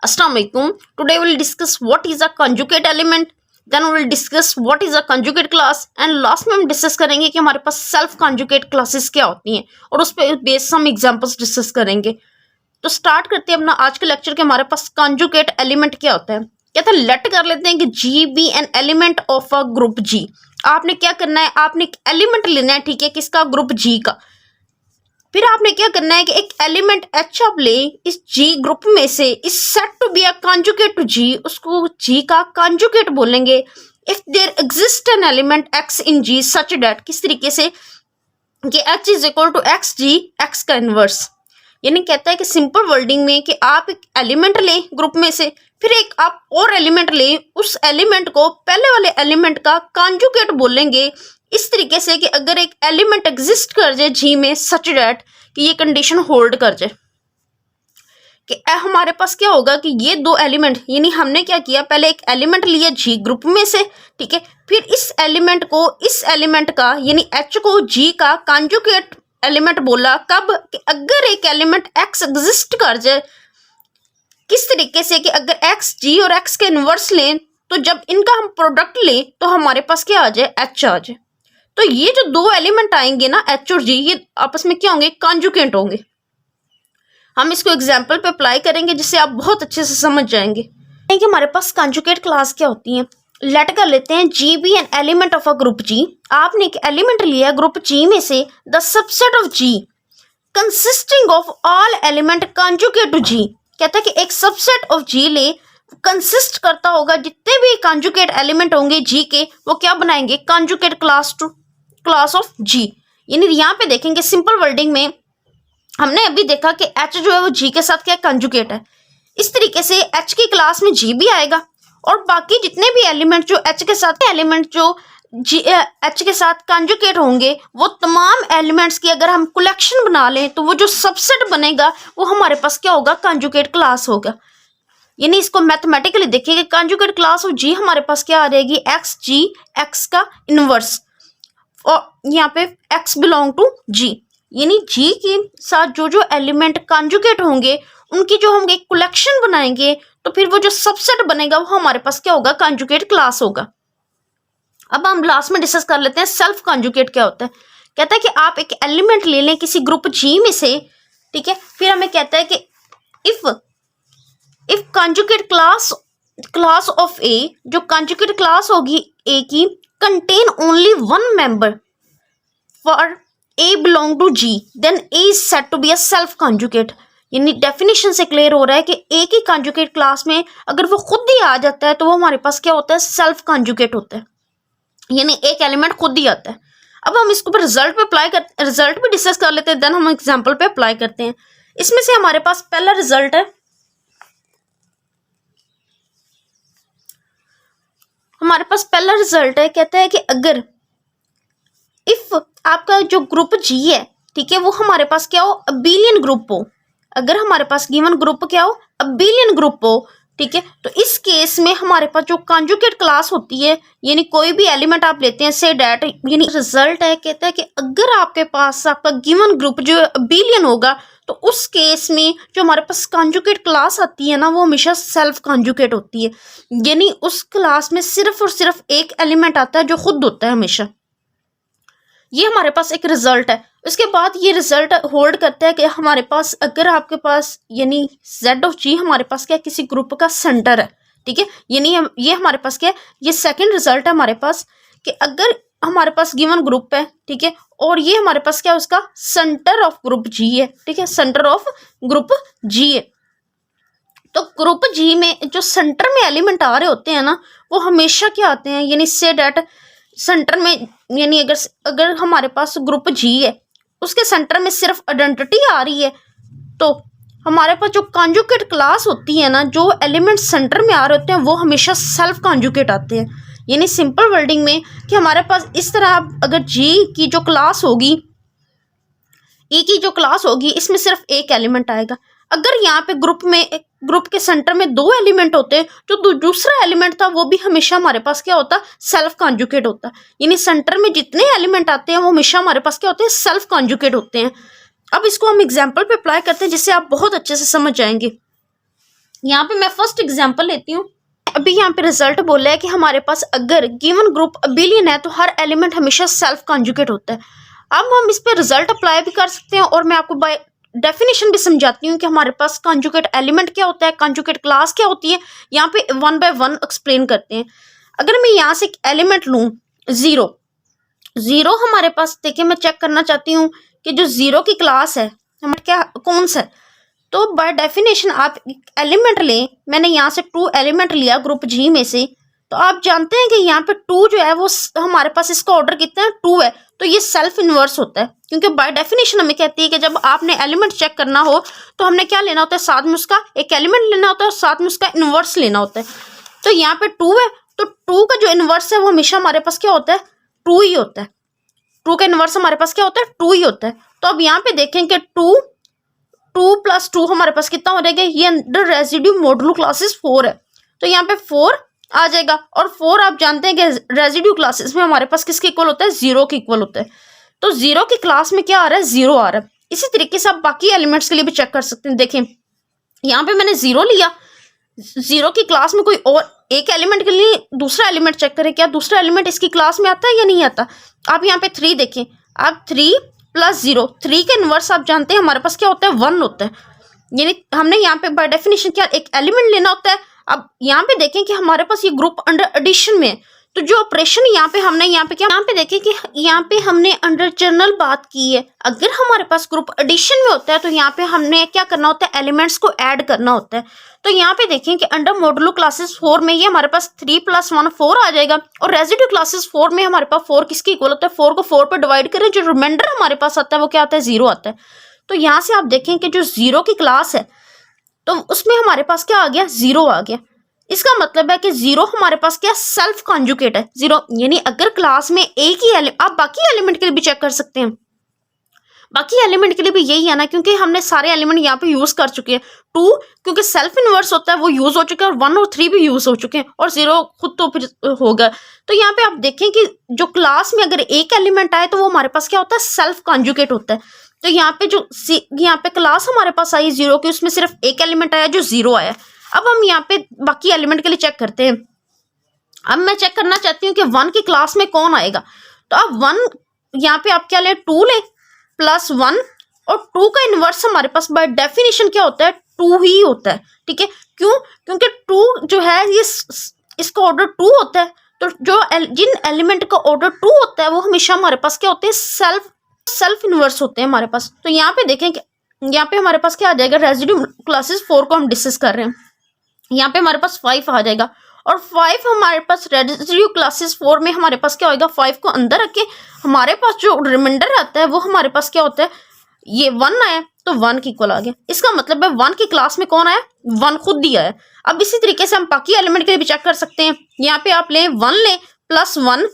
Assalamu alaikum. Today we will discuss what is a conjugate element, then we will discuss what is a conjugate class and last में हम discuss करेंगे कि हमारे पास self conjugate classes क्या होती हैं और उस पर बेस हम एग्जांपल्स डिस्कस करेंगे। तो स्टार्ट करते हैं अपना आज के लेक्चर के। हमारे पास conjugate एलिमेंट क्या होता है। कहते हैं लेट कर लेते हैं कि G be an element of a group G. आपने क्या करना है, आपने एक एलिमेंट लेना है, ठीक है, किसका, ग्रुप जी का। फिर आपने क्या करना है कि एक एलिमेंट एच आप ले, इस जी ग्रुप में से इस set to be a conjugate to G, उसको जी का कॉन्जुगेट बोलेंगे। If there exist an element x in G such that, किस तरीके से कि H is equal to x G, x का इनवर्स। यानी कहता है कि सिंपल वर्डिंग में कि आप एक एलिमेंट लें ग्रुप में से, फिर एक आप और एलिमेंट लें, उस एलिमेंट को पहले वाले एलिमेंट का कॉन्जुगेट बोलेंगे। इस तरीके से कि अगर एक एलिमेंट एग्जिस्ट कर जाए जी में सच डैट कि ये कंडीशन होल्ड कर जाए कि हमारे पास क्या होगा कि ये दो एलिमेंट, यानी हमने क्या किया, पहले एक एलिमेंट लिया जी ग्रुप में से, ठीक है, फिर इस एलिमेंट को इस एलिमेंट का यानी एच को जी का कॉन्जुगेट एलिमेंट बोला। कब कि अगर एक एलिमेंट एक्स एग्जिस्ट कर जाए, किस तरीके से कि अगर एक्स जी और एक्स के इनवर्स लें तो जब इनका हम प्रोडक्ट लें तो हमारे पास क्या आ जाए, एच आ जाए। तो ये जो दो एलिमेंट आएंगे ना एच और जी, ये आपस में क्या होंगे, कॉन्जुगेट होंगे। हम इसको एग्जाम्पल पे अप्लाई करेंगे जिससे आप बहुत अच्छे से समझ जाएंगे कि हमारे पास कॉन्जुगेट क्लास क्या होती है। लेट कर लेते हैं G be an element of a group G. आपने एक एलिमेंट लिया ग्रुप जी में से, the subset of G consisting of all element conjugate to G. कहता है कि एक सबसेट ऑफ जी ले, कंसिस्ट करता होगा जितने भी कॉन्जुगेट एलिमेंट होंगे जी के, वो क्या बनाएंगे, conjugate class to class of G. यानी यहाँ पे देखेंगे सिंपल वर्डिंग में हमने अभी देखा कि एच जो है वो जी के साथ क्या कॉन्जुगेट है। इस तरीके से एच की क्लास में जी भी आएगा और बाकी जितने भी एलिमेंट जो एच के साथ एलिमेंट जो जी एच के साथ कॉन्जुगेट होंगे, वो तमाम एलिमेंट्स की अगर हम कलेक्शन बना लें तो वो जो सबसेट बनेगा वो हमारे पास क्या होगा, कॉन्जुगेट क्लास होगा। यानी इसको मैथमेटिकली देखिए कि कॉन्जुगेट क्लास ऑफ जी हमारे पास क्या आ जाएगी, एक्स जी, एक्स का इनवर्स, और यहाँ पे x बिलोंग टू जी। यानी जी के साथ जो जो एलिमेंट कॉन्जुगेट होंगे उनकी जो हम एक कलेक्शन बनाएंगे तो फिर वो जो सबसेट बनेगा वो हमारे पास क्या होगा, कॉन्जुगेट क्लास होगा। अब हम लास्ट में डिस्कस कर लेते हैं सेल्फ कॉन्जुगेट क्या होता है। कहता है कि आप एक एलिमेंट ले लें किसी ग्रुप जी में से, ठीक है, फिर हमें कहता है कि इफ कॉन्जुगेट क्लास ऑफ ए, जो कॉन्जुगेट क्लास होगी ए की, contain only one member for A belong to G, then A is said to be a self conjugate। यानी डेफिनेशन से क्लियर हो रहा है कि A की conjugate क्लास में अगर वो खुद ही आ जाता है तो वो हमारे पास क्या होता है, सेल्फ conjugate होता है, यानी एक एलिमेंट खुद ही आता है। अब हम इसको रिजल्ट पे अप्लाई कर, रिजल्ट भी डिस्कस कर लेते हैं, देन हम एग्जाम्पल पे अप्लाई करते हैं। इसमें से हमारे पास पहला रिजल्ट है, हमारे पास पहला रिजल्ट है, कहता है कि अगर इफ आपका जो ग्रुप जी है, ठीक है, वो हमारे पास क्या हो, अबेलियन ग्रुप हो। अगर हमारे पास गिवन ग्रुप क्या हो, अबेलियन ग्रुप हो, ठीक है, तो इस केस में हमारे पास जो कॉन्जुगेट क्लास होती है, यानी कोई भी एलिमेंट आप लेते हैं से डैट, यानी रिजल्ट है, कहता है कि अगर आपके पास आपका गिवन ग्रुप जो अबेलियन होगा तो उस केस में जो हमारे पास कॉन्जुगेट क्लास आती है ना, वो हमेशा सेल्फ कॉन्जुगेट होती है। यानी उस क्लास में सिर्फ और सिर्फ एक एलिमेंट आता है जो खुद होता है हमेशा। ये हमारे पास एक रिजल्ट है। उसके बाद ये रिजल्ट होल्ड करता है कि हमारे पास अगर आपके पास यानी जेड ऑफ जी हमारे पास क्या, किसी ग्रुप का सेंटर है, ठीक है, यानी ये हमारे पास क्या है, ये सेकंड रिजल्ट है हमारे पास कि अगर हमारे पास गिवन ग्रुप है, ठीक है, और ये हमारे पास क्या है, उसका सेंटर ऑफ ग्रुप जी है, ठीक है, सेंटर ऑफ ग्रुप जी है। तो ग्रुप जी में जो सेंटर में एलिमेंट आ रहे होते हैं ना, वो हमेशा क्या आते हैं, यानी से डैट सेंटर में, यानी अगर हमारे पास ग्रुप जी है उसके सेंटर में सिर्फ आइडेंटिटी आ रही है तो हमारे पास जो कॉन्जुगेट क्लास होती है ना, जो एलिमेंट सेंटर में आ रहे होते हैं वो हमेशा सेल्फ कॉन्जुगेट आते हैं। यानी सिंपल वर्डिंग में कि हमारे पास इस तरह अगर जी की जो क्लास होगी, ई की जो क्लास होगी, इसमें सिर्फ एक एलिमेंट आएगा। अगर यहाँ पे ग्रुप के सेंटर में दो एलिमेंट होते हैं, जो दूसरा एलिमेंट था वो भी हमेशा हमारे पास क्या होता, सेल्फ कॉन्जुगेट होता। यानी सेंटर में जितने एलिमेंट आते हैं वो हमेशा हमारे पास क्या होते हैं, सेल्फ कॉन्जुगेट होते हैं। अब इसको हम एग्जाम्पल पे अप्लाई करते हैं जिससे आप बहुत अच्छे से समझ जाएंगे। यहाँ पे मैं फर्स्ट एग्जांपल लेती हूँ। अभी यहाँ पे रिजल्ट बोला है कि हमारे पास अगर गिवन ग्रुप अबिलियन है तो हर एलिमेंट हमेशा सेल्फ कॉन्जुगेट होता है। अब हम इस पे रिजल्ट अप्लाई भी कर सकते हैं और मैं आपको बाय डेफिनेशन भी समझाती हूँ कि हमारे पास कॉन्जुगेट एलिमेंट क्या होता है, कॉन्जुगेट क्लास क्या होती है। यहाँ पे वन बाय वन एक्सप्लेन करते हैं। अगर मैं यहाँ से एक एलिमेंट लूँ जीरो, जीरो हमारे पास देखिए, मैं चेक करना चाहती हूँ कि जो जीरो की क्लास है हमारे क्या कौन सा है। तो बाय डेफिनेशन आप एलिमेंट लें, मैंने यहाँ से 2 एलिमेंट लिया ग्रुप जी में से, तो आप जानते हैं कि यहाँ पे 2 जो है वो हमारे पास इसका ऑर्डर कितना है 2 है, तो ये सेल्फ इन्वर्स होता है। क्योंकि बाय डेफिनेशन हमें कहती है कि जब आपने एलिमेंट चेक करना हो तो हमने क्या लेना होता है, साथ में उसका एक एलिमेंट लेना होता है और साथ में उसका इन्वर्स लेना होता है। तो यहाँ पे 2 है, तो 2 का जो इन्वर्स है वो हमेशा हमारे पास क्या होता है, 2 ही होता है। 2 का इन्वर्स हमारे पास क्या होता है, 2 ही होता है। तो अब यहाँ पे देखें कि 2 + 2 हमारे पास कितना हो जाएगा, ये अंडर रेजिड्यू मॉडुलो क्लासेस 4 है, तो यहाँ पे 4 आ जाएगा। और 4 आप जानते हैं कि रेजिड्यू क्लासेस में हमारे पास किसके इक्वल होता है, 0 के इक्वल होता है। तो 0 की क्लास में क्या आ रहा है, 0 आ रहा है। इसी तरीके से आप बाकी एलिमेंट्स के लिए भी चेक कर सकते हैं। देखें यहाँ पे मैंने 0 लिया, 0 की क्लास में कोई और एक एलिमेंट के लिए दूसरा एलिमेंट चेक करें, क्या दूसरा एलिमेंट इसकी क्लास में आता है या नहीं आता। आप यहाँ पे 3 देखें, आप 3 + 0, 3 के इन्वर्स आप जानते हैं हमारे पास क्या होता है, 1 होता है। यानी हमने यहाँ पे बाय डेफिनेशन क्या एक एलिमेंट लेना होता है। अब यहाँ पे देखें कि हमारे पास ये ग्रुप अंडर एडिशन में है, तो जो ऑपरेशन यहाँ पे हमने यहाँ पे क्या, यहाँ पे देखें कि यहाँ पे हमने अंडर जनरल बात की है। अगर हमारे पास ग्रुप एडिशन में होता है तो यहाँ पे हमने क्या करना होता है, एलिमेंट्स को ऐड करना होता है। तो यहाँ पे देखें कि अंडर मॉडुलो क्लासेस 4 में ये हमारे पास 3 + 1 4 आ जाएगा, और रेजिड्यू क्लासेस 4 में हमारे पास 4 किसके इक्वल होता है, 4 को 4 पे डिवाइड करें, जो रिमाइंडर हमारे पास आता है वो क्या आता है, 0 आता है। तो यहाँ से आप देखें कि जो 0 की क्लास है तो उसमें हमारे पास क्या आ गया, 0 आ गया। इसका मतलब है कि 0 हमारे पास क्या सेल्फ कॉन्जुगेट है 0। यानी अगर क्लास में एक ही आप बाकी एलिमेंट के लिए भी चेक कर सकते हैं, बाकी एलिमेंट के लिए भी यही है ना, क्योंकि हमने सारे एलिमेंट यहाँ पे यूज कर चुके हैं। 2 क्योंकि सेल्फ इन्वर्स होता है वो यूज हो चुका है, और 1 और 3 भी यूज हो चुके हैं, और 0 खुद तो फिर होगा। तो यहाँ पे आप देखें कि जो क्लास में अगर एक एलिमेंट आए तो वो हमारे पास क्या होता है, सेल्फ कॉन्जुगेट होता है। तो यहाँ पे जो यहाँ पे क्लास हमारे पास आई 0 की, उसमें सिर्फ एक एलिमेंट आया जो 0 आया। अब हम यहाँ पे बाकी एलिमेंट के लिए चेक करते हैं। अब मैं चेक करना चाहती हूँ कि 1 की क्लास में कौन आएगा। तो अब 1 यहाँ पे आप क्या लें, 2 लें + 1, और 2 का इन्वर्स हमारे पास बाय डेफिनेशन क्या होता है, 2 ही होता है। ठीक है, क्यों, क्योंकि 2 जो है ये इसका ऑर्डर 2 होता है। तो जो जिन एलिमेंट का ऑर्डर 2 होता है वो हमेशा हमारे पास क्या होते हैं, सेल्फ इन्वर्स होते हैं हमारे पास। तो यहाँ पे देखें कि यहाँ पे हमारे पास क्या आ जाएगा, रेजिड्यू क्लासेस 4 को हम डिस्कस कर रहे हैं, यहाँ पे हमारे पास 5 आ जाएगा, और 5 हमारे पास रेजिड्यू क्लासेस 4 में हमारे पास क्या होगा, 5 को अंदर रख के हमारे पास जो रिमाइंडर आता है वो हमारे पास क्या होता है, ये 1 आया, तो 1 की इक्वल आ गया। इसका मतलब है 1 की क्लास में कौन आया, 1 खुद दिया है। अब इसी तरीके से हम बाकी एलिमेंट के लिए भी चेक कर सकते हैं। यहाँ पे आप लें 1 लें + 1,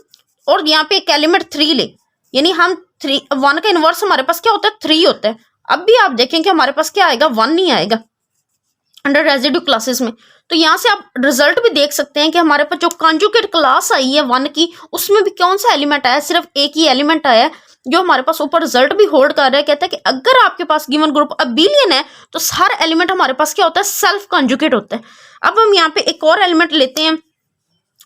और यहाँ पे एक एलिमेंट 3 ले, यानी हम 1 का इन्वर्स हमारे पास क्या होता है, 3 होता है। अब भी आप देखें कि हमारे पास क्या आएगा, 1 नहीं आएगा अंडर रेजिड्यू क्लासेस में। तो यहाँ से आप रिजल्ट भी देख सकते हैं कि हमारे पास जो कॉन्जुगेट क्लास आई है 1 की, उसमें भी कौन सा एलिमेंट आया, सिर्फ एक ही एलिमेंट आया है, जो हमारे पास ऊपर रिजल्ट भी होल्ड कर रहा है। कहता है कि अगर आपके पास गिवन ग्रुप अबिलियन है तो हर एलिमेंट हमारे पास क्या होता है, सेल्फ कॉन्जुगेट होता है। अब हम यहाँ पे एक और एलिमेंट लेते हैं,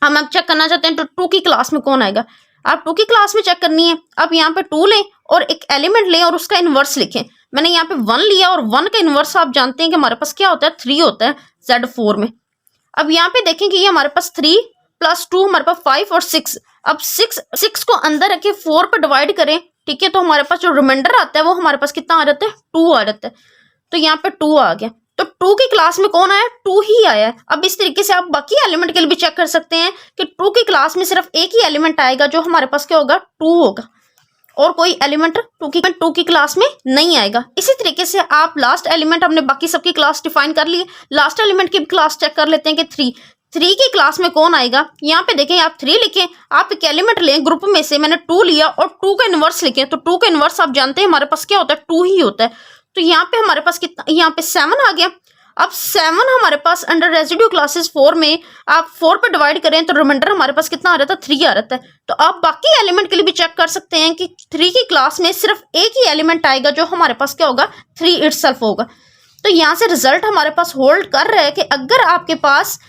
हम अब चेक करना चाहते हैं तो 2 की क्लास में कौन आएगा। आप 2 की क्लास में चेक करनी है, आप यहाँ पे 2 लें और एक एलिमेंट लें और उसका इन्वर्स लिखें। मैंने यहाँ पे 1 लिया, और 1 का इन्वर्स आप जानते हैं कि हमारे पास क्या होता है, 3 होता है Z4 में। अब यहाँ पे देखें कि ये हमारे पास 3 + 2 हमारे पास 5 और 6। अब 6 को अंदर रखे 4 पे डिवाइड करें, ठीक है, तो हमारे पास जो रिमाइंडर आता है वो हमारे पास कितना आ जाता है, 2 आ जाता है। तो यहाँ पे 2 आ गया, तो 2 की क्लास में कौन आया, 2 ही आया है। अब इस तरीके से आप बाकी एलिमेंट के लिए भी चेक कर सकते हैं कि 2 की क्लास में सिर्फ एक ही एलिमेंट आएगा, जो हमारे पास क्या होगा, 2 होगा, और कोई एलिमेंट 2 की क्लास में नहीं आएगा। इसी तरीके से आप लास्ट एलिमेंट, हमने बाकी सबकी क्लास डिफाइन कर ली है, लास्ट एलिमेंट की क्लास चेक कर लेते हैं कि 3 की क्लास में कौन आएगा। यहाँ पे देखें, आप 3 लिखें, आप एक एलिमेंट लें ग्रुप में से, मैंने 2 लिया और 2 का इन्वर्स लिखें, तो 2 का इन्वर्स आप जानते हैं हमारे पास क्या होता है, 2 ही होता है। तो यहाँ पे हमारे पास कितना, यहाँ पे 7 आ गया। अब 7 हमारे पास अंडर रेजिड्यू क्लासेस 4 में आप 4 पे डिवाइड करें तो रिमाइंडर हमारे पास कितना आ रहा था, 3 आ रहा है। तो आप बाकी एलिमेंट के लिए भी चेक कर सकते हैं कि 3 की क्लास में सिर्फ एक ही एलिमेंट आएगा, जो हमारे पास क्या होगा, 3 इटसेल्फ होगा। तो यहाँ से रिजल्ट हमारे पास होल्ड कर रहा है कि अगर आपके पास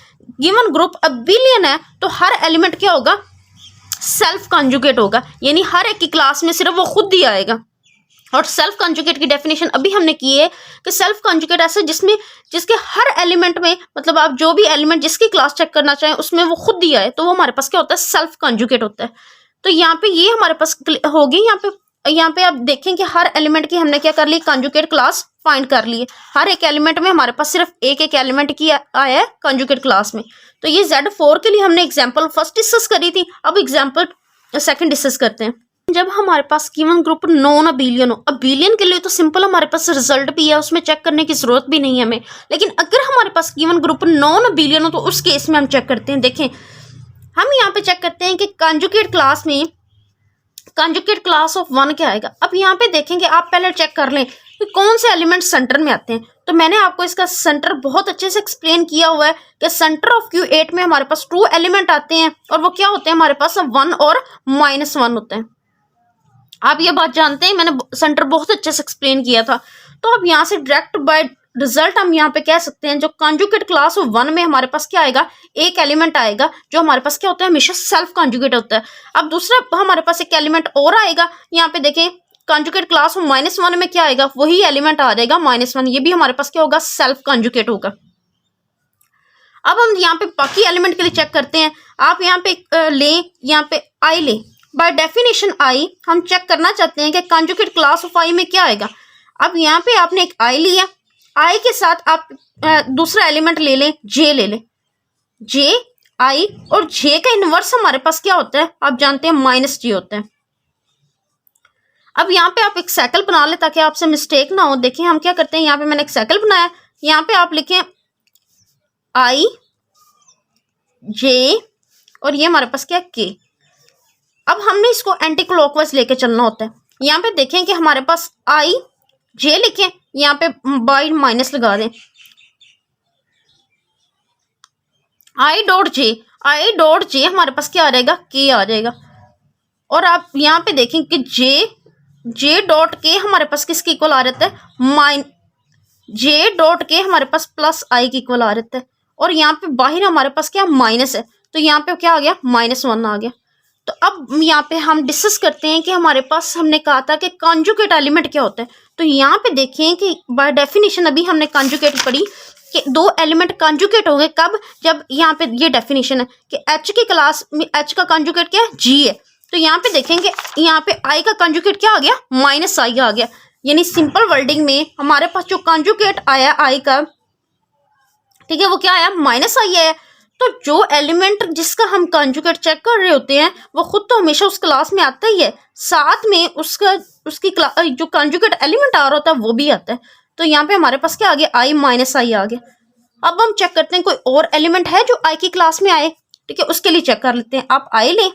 गिवन ग्रुप अबिलियन है तो हर एलिमेंट क्या होगा, सेल्फ कॉन्जुगेट होगा, यानी हर एक की क्लास में सिर्फ वो खुद ही आएगा। और सेल्फ कॉन्जुगेट की डेफिनेशन अभी हमने की है कि सेल्फ कॉन्जुगेट ऐसे जिसके हर एलिमेंट में, मतलब आप जो भी एलिमेंट जिसकी क्लास चेक करना चाहें उसमें वो खुद ही आए, तो वो हमारे पास क्या होता है, सेल्फ कॉन्जुगेट होता है। तो यहाँ पे ये हमारे पास होगी। यहाँ पे आप देखें कि हर एलिमेंट की हमने क्या कर ली, कॉन्जुगेट क्लास फाइंड कर ली है। हर एक एलिमेंट में हमारे पास सिर्फ एक एलिमेंट की आया है कॉन्जुगेट क्लास में। तो ये Z4 के लिए हमने एग्जाम्पल फर्स्ट डिस्कस करी थी, अब एग्जाम्पल सेकंड डिस्कस करते हैं। जब हमारे पास गिवन ग्रुप नॉन अबिलियन हो, अबिलियन के लिए तो सिंपल हमारे पास रिजल्ट भी है, उसमें चेक करने की जरूरत भी नहीं है हमें। लेकिन अगर हमारे पास गिवन ग्रुप नॉन अबिलियन हो तो उस केस में हम चेक करते हैं। देखें, हम यहाँ पे चेक करते हैं कि कॉन्जुगेट क्लास में कॉन्जुगेट क्लास ऑफ 1 क्या आएगा। अब यहाँ पे देखेंगे, आप पहले चेक कर लें कि कौन से एलिमेंट सेंटर में आते हैं। तो मैंने आपको इसका सेंटर बहुत अच्छे से एक्सप्लेन किया हुआ है कि सेंटर ऑफ Q8 में हमारे पास 2 एलिमेंट आते हैं और वो क्या होते हैं, हमारे पास 1 और -1 होते हैं। आप ये बात जानते हैं, मैंने सेंटर बहुत अच्छे से एक्सप्लेन किया था। तो अब यहाँ से डायरेक्ट बाय रिजल्ट हम यहाँ पे कह सकते हैं, जो कॉन्जुगेट क्लास ऑफ 1 में हमारे पास क्या आएगा, एक एलिमेंट आएगा जो हमारे पास क्या होता है, हमेशा सेल्फ कॉन्जुगेट होता है। अब दूसरा हमारे पास एक एलिमेंट और आएगा, यहाँ पे देखें कॉन्जुगेट क्लास ऑफ -1 में क्या आएगा, वही एलिमेंट आ जाएगा -1, ये भी हमारे पास क्या होगा, सेल्फ कॉन्जुगेट होगा। अब हम यहाँ पे बाकी एलिमेंट के लिए चेक करते हैं। आप यहाँ पे लें, यहाँ पे आई लें, बाय डेफिनेशन आई हम चेक करना चाहते हैं कि कॉन्जुगेट क्लास ऑफ आई में क्या आएगा। अब यहाँ पे आपने एक आई लिया, आई के साथ आप दूसरा एलिमेंट ले लें, जे ले लें, जे आई, और जे का इनवर्स हमारे पास क्या होता है, आप जानते हैं -j होता है। अब यहाँ पे आप एक साइकिल बना ले ताकि आपसे मिस्टेक ना हो। देखिए हम क्या करते हैं, यहाँ पे मैंने एक साइकिल बनाया, यहाँ पे आप लिखें आई जे और ये हमारे पास क्या, के। अब हमने इसको एंटी क्लॉकवाइज लेके चलना होता है। यहाँ पे देखें कि हमारे पास आई जे लिखें, यहाँ पे बाय माइनस लगा दें, आई डॉट जे हमारे पास क्या आ जाएगा, के आ जाएगा। और आप यहाँ पे देखें कि जे डॉट के हमारे पास किसके इक्वल आ जाता है, जे डॉट के हमारे पास प्लस आई के इक्वल आ जाता है। और यहाँ पे बाहर हमारे पास क्या माइनस है, तो यहाँ पे क्या आ गया, -1 आ गया। तो अब यहाँ पे हम डिस्कस करते हैं कि हमारे पास हमने कहा था कि कॉन्जुगेट एलिमेंट क्या होता है। तो यहाँ पे देखें कि बाय डेफिनेशन अभी हमने कॉन्जुगेट पढ़ी कि 2 एलिमेंट कॉन्जुगेट होंगे कब, जब यहाँ पे ये डेफिनेशन है कि H की क्लास में H का कॉन्जुगेट क्या है, G है। तो यहाँ पे देखेंगे, यहाँ पे I का कॉन्जुगेट क्या आ गया, -I आ गया। यानी सिंपल वर्डिंग में हमारे पास जो कॉन्जुगेट आया I का, ठीक है, वो क्या आया, -I है। तो जो एलिमेंट जिसका हम कॉन्जुगेट चेक कर रहे होते हैं वो खुद तो हमेशा उस क्लास में आता ही है, साथ में उसकी जो कॉन्जुगेट एलिमेंट आ रहा होता है वो भी आता है। तो यहाँ पे हमारे पास क्या आ गया, I -I आ गया। अब हम चेक करते हैं कोई और एलिमेंट है जो I की क्लास में आए, ठीक है, उसके लिए चेक कर लेते हैं। आप I लें,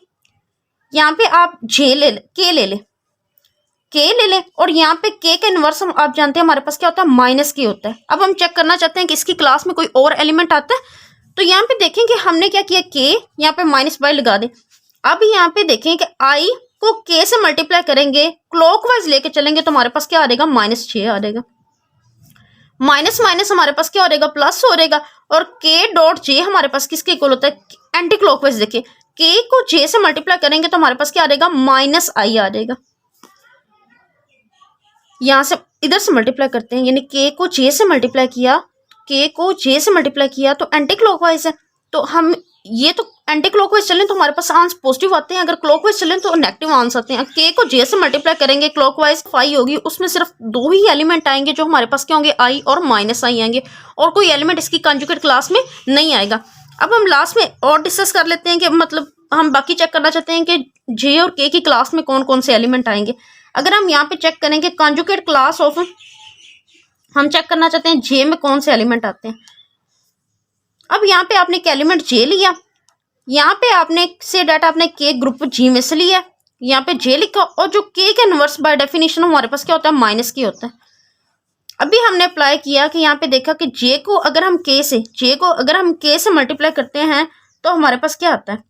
यहाँ पे आप J ले लें, K ले लें, और यहाँ पे K का इनवर्स हम आप जानते हैं हमारे पास क्या होता है, -K होता है। अब हम चेक करना चाहते हैं कि इसकी क्लास में कोई और एलिमेंट आता है। तो यहाँ पे देखें कि हमने क्या किया, K यहाँ पे -y लगा दें। अब यहाँ पे देखें कि I को K से मल्टीप्लाई करेंगे, क्लॉकवाइज लेके चलेंगे तो हमारे पास क्या आ जाएगा, -6 आ जाएगा। माइनस माइनस हमारे पास क्या हो जाएगा, प्लस हो जाएगा। और K डॉट J हमारे पास किसके इक्वल होता है, एंटी क्लॉकवाइज। देखिए K को J से मल्टीप्लाई करेंगे तो हमारे पास क्या आ जाएगा, -I आ जाएगा। यहाँ से इधर से मल्टीप्लाई करते हैं, यानी K को J से मल्टीप्लाई किया तो एंटी क्लॉकवाइज है। तो हम ये तो एंटी क्लॉकवाइज चलें तो हमारे पास आंसर पॉजिटिव आते हैं, अगर क्लॉकवाइज चलें तो नेगेटिव आंसर आते हैं। K को J से मल्टीप्लाई करेंगे क्लॉकवाइज 5 होगी, उसमें सिर्फ 2 ही एलिमेंट आएंगे जो हमारे पास क्या होंगे, I और -I आएंगे, और कोई एलिमेंट इसकी कॉन्जुगेट क्लास में नहीं आएगा। अब हम लास्ट में और डिस्कस कर लेते हैं कि मतलब हम बाकी चेक करना चाहते हैं कि J और K की क्लास में कौन कौन से एलिमेंट आएंगे। अगर हम यहाँ पे चेक करेंगे कॉन्जुगेट क्लास ऑफ, हम चेक करना चाहते हैं J में कौन से एलिमेंट आते हैं। अब यहाँ पे आपने एक एलिमेंट J लिया, यहाँ पे आपने से डाटा आपने K ग्रुप G में से लिया, यहाँ पे J लिखा, और जो K का इनवर्स बाय डेफिनेशन हमारे पास क्या होता है, -K होता है। अभी हमने अप्लाई किया कि यहाँ पे देखा कि J को अगर हम K से मल्टीप्लाई करते हैं तो हमारे पास क्या आता है,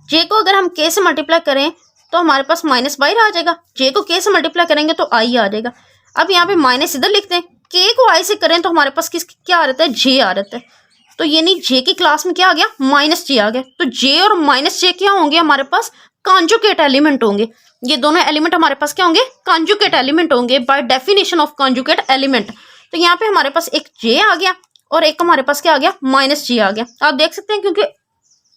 J को अगर हम K से मल्टीप्लाई करें तो हमारे पास -y आ जाएगा, J को K से मल्टीप्लाई करेंगे तो I आ जाएगा। अब यहाँ पे माइनस इधर लिखते हैं, के को आई से करें तो हमारे पास क्या आ रहता है, जे आ रहता है। तो यानी जे की क्लास में क्या आ गया, माइनस जे आ गया। तो जे और माइनस जे क्या होंगे, हमारे पास कॉन्जुगेट एलिमेंट होंगे। ये दोनों एलिमेंट हमारे पास क्या होंगे, कॉन्जुगेट एलिमेंट होंगे by definition of conjugate element. तो यहाँ पे हमारे पास एक जे आ गया और एक हमारे पास क्या आ गया, माइनस जे आ गया। आप देख सकते हैं क्योंकि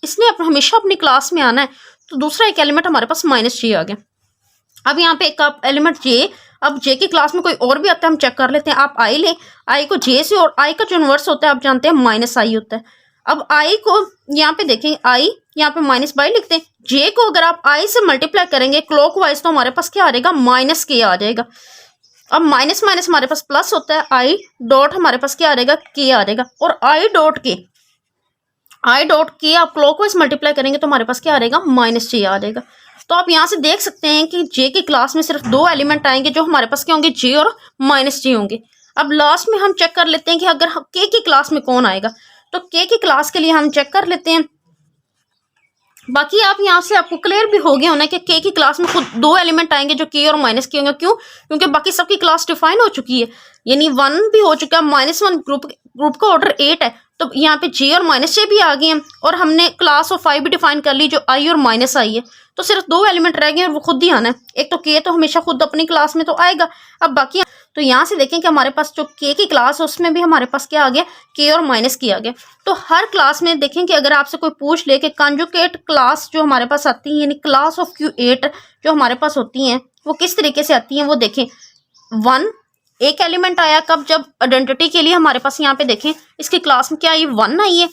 इसने हमेशा अपनी क्लास में आना है, तो दूसरा एक एलिमेंट हमारे पास माइनस जे आ गया। अब यहाँ पे एक एलिमेंट जे, अब जे की क्लास में कोई और भी आता है, हम चेक कर लेते हैं। आप आई ले, आई को जे से, और आई का जो इन्वर्स होता है आप जानते हैं माइनस आई होता है। अब आई को यहाँ पे देखेंगे, आई यहाँ पे माइनस बाई लिखते हैं। जे को अगर आप आई से मल्टीप्लाई करेंगे क्लॉकवाइज तो हमारे पास क्या आ जाएगा, माइनस के आ जाएगा। अब माइनस माइनस हमारे पास प्लस होता है, आई डॉट हमारे पास क्या आ जाएगा, के आ जाएगा। और आई डॉट के आप क्लॉकवाइज मल्टीप्लाई करेंगे तो हमारे पास क्या आ जाएगा, माइनस जे आ जाएगा। तो आप यहाँ से देख सकते हैं कि जे की क्लास में सिर्फ दो एलिमेंट आएंगे जो हमारे पास क्या होंगे, जे और माइनस जे होंगे। अब लास्ट में हम चेक कर लेते हैं कि अगर के की क्लास में कौन आएगा। तो के की क्लास के लिए हम चेक कर लेते हैं। बाकी आप यहाँ से आपको क्लियर भी हो गया होना कि के की क्लास में खुद दो एलिमेंट आएंगे जो के और माइनस के होंगे। क्यों, क्योंकि बाकी सबकी क्लास डिफाइन हो चुकी है, यानी 1 भी हो चुका है, -1 ग्रुप का ऑर्डर 8 है। तो यहाँ पे जे और माइनस जे भी आ गए हैं और हमने क्लास ऑफ आई भी डिफाइन कर ली जो आई और माइनस आई है। तो सिर्फ दो एलिमेंट रह गए और वो खुद ही आना है। एक तो के तो हमेशा खुद अपनी क्लास में तो आएगा। अब बाकी तो यहाँ से देखें कि हमारे पास जो के की क्लास है उसमें भी हमारे पास क्या आ गया, के और माइनस के आ गया। तो हर क्लास में देखें कि अगर आपसे कोई पूछ ले कि कॉन्जुगेट क्लास जो हमारे पास आती है, यानी क्लास ऑफ Q8 जो हमारे पास होती हैं वो किस तरीके से आती हैं, वो देखें। 1 एक एलिमेंट आया कब, जब आइडेंटिटी के लिए हमारे पास यहाँ पे देखें इसकी क्लास में क्या आई, 1 आई है।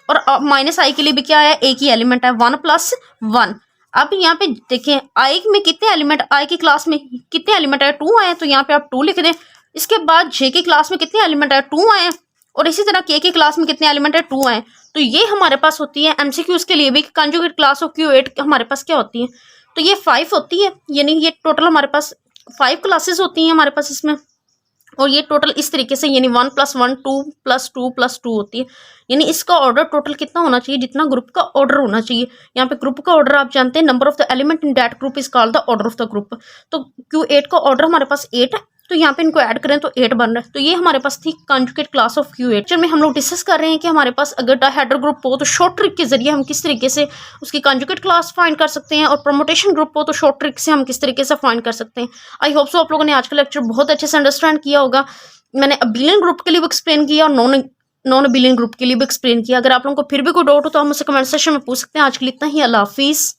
और माइनस आई के लिए भी क्या आया, एक ही एलिमेंट है, 1 + 1। अब यहाँ पे देखें आई में कितने एलिमेंट, आई की क्लास में कितने एलिमेंट आए, 2 आए, तो यहाँ पे आप 2 लिख दें। इसके बाद जे की क्लास में कितने एलिमेंट आए, 2 आए। और इसी तरह के की क्लास में कितने एलिमेंट है, 2 आए। तो ये हमारे पास होती है एमसीक्यूज के लिए भी, कॉन्जुगेट क्लास ऑफ Q8 हमारे पास क्या होती है, तो ये 5 होती है। यानी ये टोटल हमारे पास 5 क्लासेस होती हैं हमारे पास इसमें। और ये टोटल इस तरीके से, यानी 1 + 1 2 + 2 + 2 होती है। यानी इसका ऑर्डर टोटल कितना होना चाहिए, जितना ग्रुप का ऑर्डर होना चाहिए। यहाँ पे ग्रुप का ऑर्डर आप जानते हैं, number of the element in that group is called the order of the group. तो Q8 का ऑर्डर हमारे पास 8 है, तो यहाँ पे इनको ऐड करें तो 8 बन रहा है। तो ये हमारे पास थी कॉन्जुगेट क्लास ऑफ Q8। में हम लोग डिस्कस कर रहे हैं कि हमारे पास अगर डायहेड्रल ग्रुप हो तो शॉर्ट ट्रिक के जरिए हम किस तरीके से उसकी कॉन्जुगेट क्लास फाइंड कर सकते हैं, और परमुटेशन ग्रुप हो तो शॉर्ट ट्रिक से हम किस तरीके से फाइंड कर सकते हैं। आई होप सो आप लोगों ने आज का लेक्चर बहुत अच्छे से अंडरस्टैंड किया होगा। मैंने अबिलियन ग्रुप के लिए भी एक्सप्लेन किया और नॉन अबिलियन ग्रुप के लिए भी एक्सप्लेन किया। अगर आप लोगों को फिर भी कोई डाउट हो तो हम मुझसे कमेंट सेक्शन में पूछ सकते हैं। आज के लिए इतना ही, अल्लाह हाफिज़।